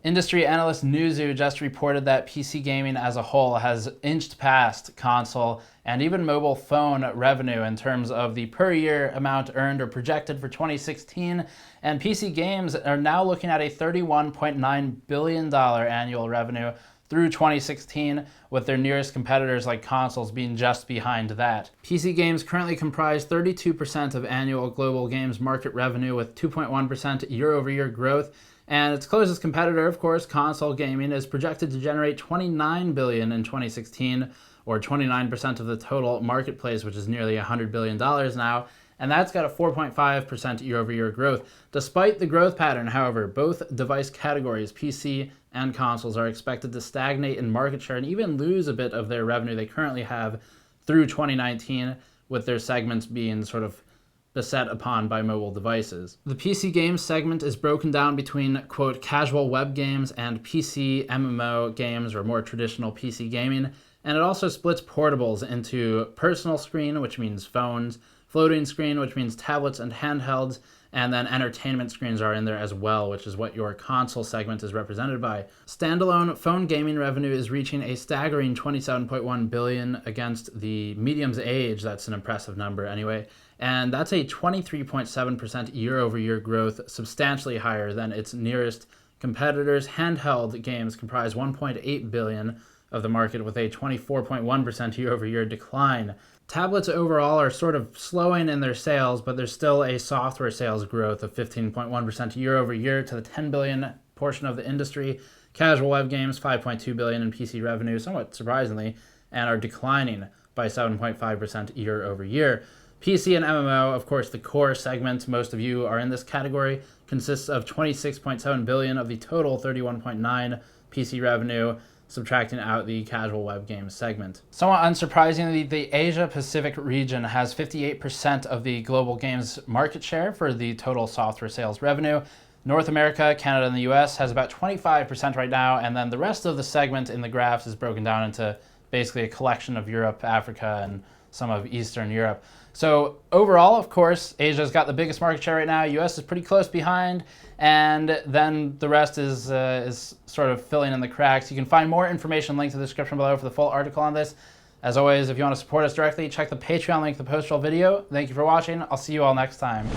Industry analyst Newzoo just reported that PC gaming as a whole has inched past console and even mobile phone revenue in terms of the per year amount earned or projected for 2016. And PC games are now looking at a $31.9 billion annual revenue through 2016, with their nearest competitors like consoles being just behind that. PC games currently comprise 32% of annual global games market revenue, with 2.1% year-over-year growth. And its closest competitor, of course, console gaming, is projected to generate $29 billion in 2016, or 29% of the total marketplace, which is nearly $100 billion now. And that's got a 4.5% year-over-year growth. Despite the growth pattern, however, both device categories, PC and consoles, are expected to stagnate in market share and even lose a bit of their revenue they currently have through 2019, with their segments being sort of beset upon by mobile devices. The PC games segment is broken down between, quote, casual web games and PC MMO games, or more traditional PC gaming. And it also splits portables into personal screen, which means phones, floating screen, which means tablets and handhelds, and then entertainment screens are in there as well, which is what your console segment is represented by. Standalone phone gaming revenue is reaching a staggering $27.1 billion against the medium's age. That's an impressive number anyway. And that's a 23.7% year-over-year growth, substantially higher than its nearest competitors. Handheld games comprise $1.8 billion of the market, with a 24.1% year-over-year decline. Tablets overall are sort of slowing in their sales, but there's still a software sales growth of 15.1% year-over-year to the $10 billion portion of the industry. Casual web games, $5.2 billion in PC revenue, somewhat surprisingly, and are declining by 7.5% year-over-year. PC and MMO, of course, the core segment, most of you are in this category, consists of $26.7 billion of the total $31.9 PC revenue, subtracting out the casual web games segment. Somewhat unsurprisingly, the Asia-Pacific region has 58% of the global games market share for the total software sales revenue. North America, Canada, and the US has about 25% right now, and then the rest of the segment in the graphs is broken down into basically a collection of Europe, Africa, and some of Eastern Europe. So overall, of course, Asia's got the biggest market share right now. US is pretty close behind, and then the rest is sort of filling in the cracks. You can find more information linked in the description below for the full article on this. As always, if you want to support us directly, check the Patreon link in the post-roll video. Thank you for watching. I'll see you all next time.